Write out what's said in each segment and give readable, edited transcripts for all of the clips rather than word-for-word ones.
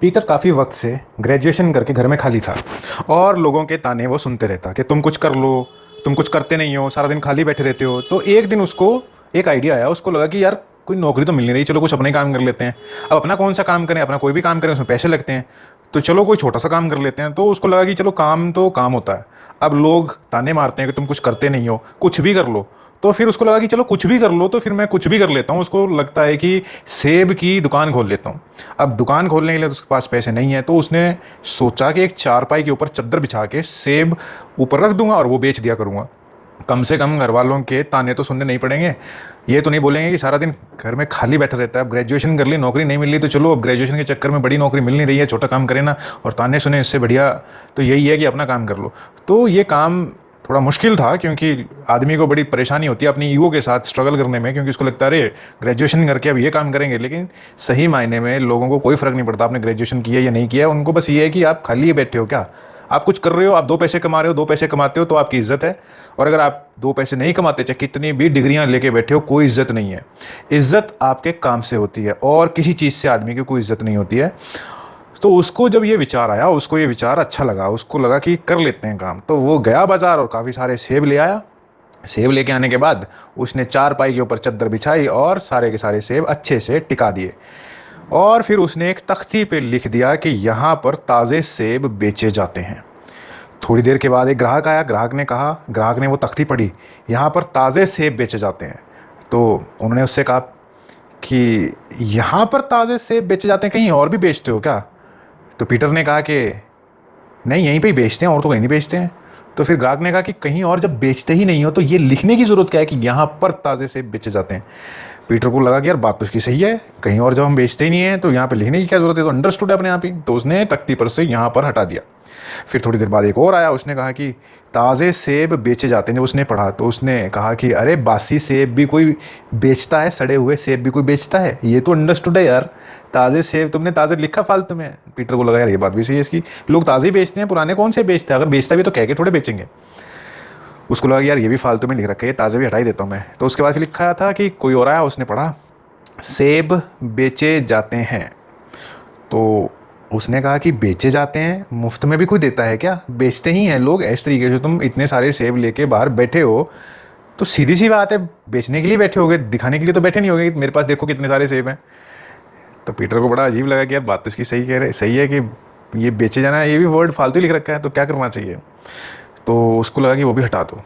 Peter काफ़ी वक्त से ग्रेजुएशन करके घर में खाली था और लोगों के ताने वो सुनते रहता कि तुम कुछ कर लो, तुम कुछ करते नहीं हो, सारा दिन खाली बैठे रहते हो। तो एक दिन उसको एक आइडिया आया, उसको लगा कि यार कोई नौकरी तो मिल नहीं रही, चलो कुछ अपना ही काम कर लेते हैं। अब अपना कौन सा काम करें, अपना कोई भी काम करें उसमें पैसे लगते हैं, तो चलो कोई छोटा सा काम कर लेते हैं। तो उसको लगा कि चलो काम तो काम होता है, अब लोग ताने मारते हैं कि तुम कुछ करते नहीं हो, कुछ भी कर लो। तो फिर उसको लगा कि चलो कुछ भी कर लो, तो फिर मैं कुछ भी कर लेता हूँ। उसको लगता है कि सेब की दुकान खोल लेता हूँ। अब दुकान खोलने के लिए तो उसके पास पैसे नहीं है, तो उसने सोचा कि एक चारपाई के ऊपर चादर बिछा के सेब ऊपर रख दूंगा और वो बेच दिया करूंगा। कम से कम घर वालों के ताने तो सुनने नहीं पड़ेंगे। ये तो नहीं बोलेंगे कि सारा दिन घर में खाली बैठा रहता है, अब ग्रेजुएशन कर ली, नौकरी नहीं मिल रही, तो चलो अब ग्रेजुएशन के चक्कर में बड़ी नौकरी मिल नहीं रही है, छोटा काम करे ना और ताने सुने, इससे बढ़िया तो यही है कि अपना काम कर लो। तो ये काम थोड़ा मुश्किल था, क्योंकि आदमी को बड़ी परेशानी होती है अपनी ईगो के साथ स्ट्रगल करने में, क्योंकि उसको लगता है अरे ग्रेजुएशन करके अब ये काम करेंगे। लेकिन सही मायने में लोगों को कोई फ़र्क नहीं पड़ता आपने ग्रेजुएशन किया या नहीं किया, उनको बस ये है कि आप खाली बैठे हो क्या, आप कुछ कर रहे हो, आप दो पैसे कमा रहे हो, दो पैसे कमाते हो तो आपकी इज्जत है। और अगर आप दो पैसे नहीं कमाते, चाहे कितनी भी डिग्रियां लेके बैठे हो, कोई इज्जत नहीं है। इज्जत आपके काम से होती है और किसी चीज़ से आदमी की कोई इज्जत नहीं होती है। तो उसको जब ये विचार आया, उसको ये विचार अच्छा लगा, उसको लगा कि कर लेते हैं काम। तो वो गया बाज़ार और काफ़ी सारे सेब ले आया। सेब लेके आने के बाद उसने चारपाई के ऊपर चादर बिछाई और सारे के सारे सेब अच्छे से टिका दिए। और फिर उसने एक तख्ती पे लिख दिया कि यहाँ पर ताज़े सेब बेचे जाते हैं। थोड़ी देर के बाद एक ग्राहक आया, ग्राहक ने वो तख्ती पढ़ी, यहाँ पर ताज़े सेब बेचे जाते हैं। तो उन्होंने उससे कहा कि यहाँ पर ताज़े सेब बेचे जाते हैं, कहीं और भी बेचते हो क्या? तो पीटर ने कहा कि नहीं, यहीं पे ही बेचते हैं और तो कहीं नहीं बेचते हैं। तो फिर ग्राहक ने कहा कि कहीं और जब बेचते ही नहीं हो तो ये लिखने की ज़रूरत क्या है कि यहाँ पर ताज़े सेब बेचे जाते हैं। पीटर को लगा कि यार बात तो उसकी सही है, कहीं और जब हम बेचते ही नहीं है तो यहाँ पे लिखने की क्या ज़रूरत है, तो अंडरस्टूड है अपने आप ही। तो उसने तख्ती पर से यहाँ पर हटा दिया। फिर थोड़ी देर बाद एक और आया, उसने कहा कि ताज़े सेब बेचे जाते हैं। जब उसने पढ़ा तो उसने कहा कि अरे बासी सेब भी कोई बेचता है, सड़े हुए सेब भी कोई बेचता है, ये तो अंडरस्टूड है यार। ताज़े सेब तुमने ताज़े लिखा फालतू में। पीटर को लगा यार ये बात भी सही है इसकी, लोग ताज़े ही बेचते हैं, पुराने कौन से बेचते हैं, अगर बेचता भी तो कह के थोड़े बेचेंगे। उसको लगा यार ये भी फालतू में लिख रखा है, ये ताज़े भी हटा ही देता हूँ मैं। तो उसके बाद फिर लिखा था कि कोई और आया, उसने पढ़ा सेब बेचे जाते हैं। तो उसने कहा कि बेचे जाते हैं, मुफ्त में भी कोई देता है क्या, बेचते ही हैं लोग इस तरीके से। तुम इतने सारे सेब लेके बाहर बैठे हो तो सीधी सी बात है बेचने के लिए बैठे होगे, दिखाने के लिए तो बैठे नहीं होगे मेरे पास देखो कितने सारे सेब हैं। तो पीटर को बड़ा अजीब लगा कि यार बात तो इसकी सही कह रहे, सही है कि ये बेचे जाना है, ये भी वर्ड फालतू लिख रखा है, तो क्या करना चाहिए। तो उसको लगा कि वो भी हटा दो।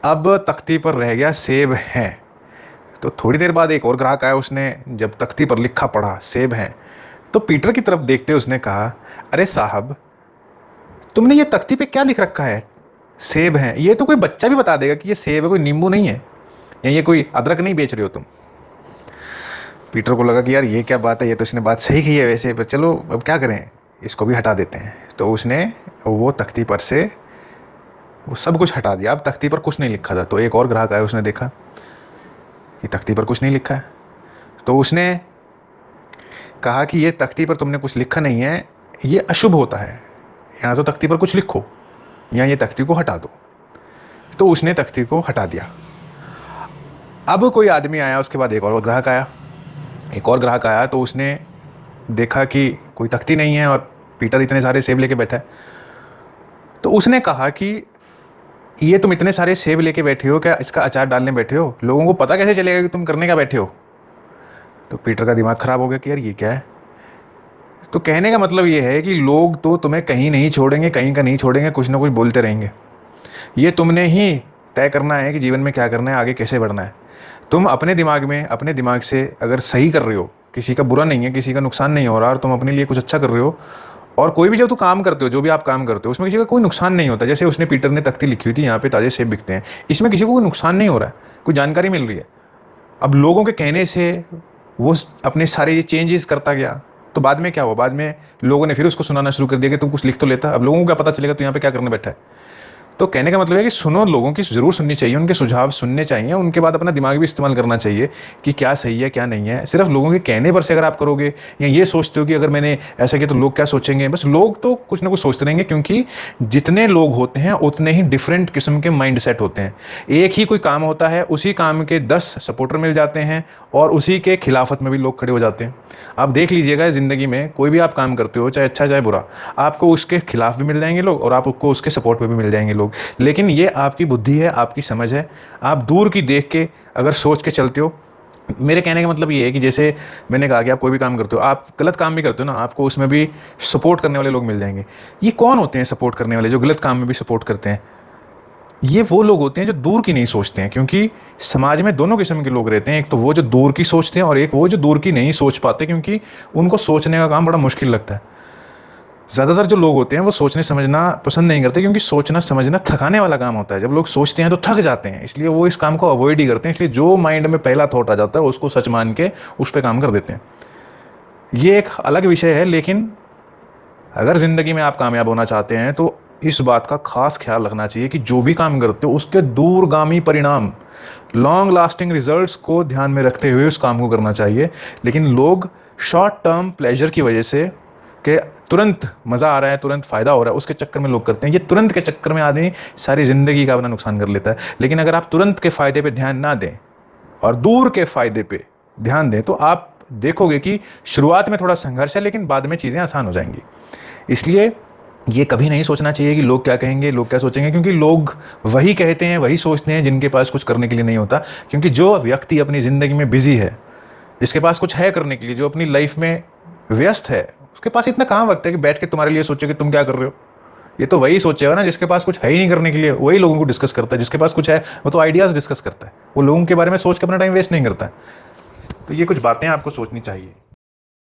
अब तख्ती पर रह गया सेब हैं। तो थोड़ी देर बाद एक और ग्राहक आया, उसने जब तख्ती पर लिखा पढ़ा सेब हैं, तो पीटर की तरफ देखते उसने कहा अरे साहब, तुमने ये तख्ती पे क्या लिख रखा है, सेब हैं, ये तो कोई बच्चा भी बता देगा कि ये सेब है, कोई नींबू नहीं है, या ये कोई अदरक नहीं बेच रहे हो तुम। पीटर को लगा कि यार ये क्या बात है, ये तो इसने बात सही की है वैसे, पर चलो अब क्या करें, इसको भी हटा देते हैं। तो उसने वो तख्ती पर से वो सब कुछ हटा दिया। अब तख्ती पर कुछ नहीं लिखा था। तो एक और ग्राहक आया, उसने देखा कि तख्ती पर कुछ नहीं लिखा है। तो उसने कहा कि ये तख्ती पर तुमने कुछ लिखा नहीं है, ये अशुभ होता है, यहाँ तो तख्ती पर कुछ लिखो या ये तख्ती को हटा दो। तो उसने तख्ती को हटा दिया। अब कोई आदमी आया, उसके बाद एक और ग्राहक आया, तो उसने देखा कि कोई तख्ती नहीं है और पीटर इतने सारे सेब लेके बैठा है। तो उसने कहा कि ये तुम इतने सारे सेब लेके बैठे हो, क्या इसका अचार डालने बैठे हो, लोगों को पता कैसे चलेगा कि तुम करने का बैठे हो। तो पीटर का दिमाग ख़राब हो गया कि यार ये क्या है। तो कहने का मतलब ये है कि लोग तो तुम्हें कहीं नहीं छोड़ेंगे, कहीं का नहीं छोड़ेंगे, कुछ ना कुछ बोलते रहेंगे। ये तुमने ही तय करना है कि जीवन में क्या करना है, आगे कैसे बढ़ना है। तुम अपने दिमाग में, अपने दिमाग से अगर सही कर रहे हो, किसी का बुरा नहीं है, किसी का नुकसान नहीं हो रहा और तुम अपने लिए कुछ अच्छा कर रहे हो, और कोई भी जो तुम काम करते हो, जो भी आप काम करते हो, उसमें किसी का कोई नुकसान नहीं होता। जैसे उसने पीटर ने तख्ती लिखी हुई थी यहाँ पे ताज़े सेब बिकते हैं, इसमें किसी को कोई नुकसान नहीं हो रहा है, कोई जानकारी मिल रही है। अब लोगों के कहने से वो अपने सारे ये चेंजेस करता गया। तो बाद में क्या हुआ, बाद में लोगों ने फिर उसको सुनाना शुरू कर दिया कि तुम कुछ लिख तो लेता, अब लोगों को क्या पता चलेगा तो यहाँ पे क्या करने बैठा है। तो कहने का मतलब है कि सुनो, लोगों की ज़रूर सुननी चाहिए, उनके सुझाव सुनने चाहिए, उनके बाद अपना दिमाग भी इस्तेमाल करना चाहिए कि क्या सही है क्या नहीं है। सिर्फ लोगों के कहने पर से अगर आप करोगे या ये सोचते हो कि अगर मैंने ऐसा किया तो लोग क्या सोचेंगे, बस लोग तो कुछ ना कुछ सोचते रहेंगे, क्योंकि जितने लोग होते हैं उतने ही डिफरेंट किस्म के माइंड सेट होते हैं। एक ही कोई काम होता है, उसी काम के 10 सपोर्टर मिल जाते हैं और उसी के खिलाफत में भी लोग खड़े हो जाते हैं। आप देख लीजिएगा ज़िंदगी में कोई भी आप काम करते हो, चाहे अच्छा चाहे बुरा, आपको उसके खिलाफ भी मिल जाएंगे लोग और आपको उसके सपोर्ट में भी मिल जाएंगे लोग। लेकिन ये आपकी बुद्धि है, आपकी समझ है। आप दूर की देख के अगर सोच के चलते हो, मेरे कहने का मतलब ये है कि जैसे मैंने कहा कि आप कोई भी काम करते हो, आप गलत काम भी करते हो ना, आपको उसमें भी सपोर्ट करने वाले लोग मिल जाएंगे। ये कौन होते हैं सपोर्ट करने वाले, जो गलत काम में भी सपोर्ट करते हैं? ये वो लोग होते हैं जो दूर की नहीं सोचते हैं, क्योंकि समाज में दोनों किस्म के लोग रहते हैं। एक तो वो जो दूर की सोचते हैं और एक वो जो दूर की नहीं सोच पाते, क्योंकि उनको सोचने का काम बड़ा मुश्किल लगता है। ज़्यादातर जो लोग होते हैं वो सोचने समझना पसंद नहीं करते, क्योंकि सोचना समझना थकाने वाला काम होता है। जब लोग सोचते हैं तो थक जाते हैं, इसलिए वो इस काम को अवॉइड ही करते हैं। इसलिए जो माइंड में पहला थॉट आ जाता है उसको सच मान के उस पर काम कर देते हैं। ये एक अलग विषय है, लेकिन अगर ज़िंदगी में आप कामयाब होना चाहते हैं तो इस बात का खास ख्याल रखना चाहिए कि जो भी काम करते हो उसके दूरगामी परिणाम, लॉन्ग लास्टिंग रिजल्ट्स को ध्यान में रखते हुए उस काम को करना चाहिए। लेकिन लोग शॉर्ट टर्म प्लेजर की वजह से, कि तुरंत मज़ा आ रहा है, तुरंत फ़ायदा हो रहा है, उसके चक्कर में लोग करते हैं। ये तुरंत के चक्कर में आदमी सारी ज़िंदगी का अपना नुकसान कर लेता है। लेकिन अगर आप तुरंत के फ़ायदे पे ध्यान ना दें और दूर के फ़ायदे पे ध्यान दें, तो आप देखोगे कि शुरुआत में थोड़ा संघर्ष है, लेकिन बाद में चीज़ें आसान हो जाएंगी। इसलिए ये कभी नहीं सोचना चाहिए कि लोग क्या कहेंगे, लोग क्या सोचेंगे, क्योंकि लोग वही कहते हैं, वही सोचते हैं जिनके पास कुछ करने के लिए नहीं होता। क्योंकि जो व्यक्ति अपनी ज़िंदगी में बिजी है, जिसके पास कुछ है करने के लिए, जो अपनी लाइफ में व्यस्त है, उसके पास इतना कहाँ वक्त है कि बैठ के तुम्हारे लिए सोचे कि तुम क्या कर रहे हो। ये तो वही सोचेगा ना जिसके पास कुछ है ही नहीं करने के लिए, वही लोगों को डिस्कस करता है। जिसके पास कुछ है वो तो आइडियाज़ डिस्कस करता है, वो लोगों के बारे में सोच के अपना टाइम वेस्ट नहीं करता है। तो ये कुछ बातें आपको सोचनी चाहिए।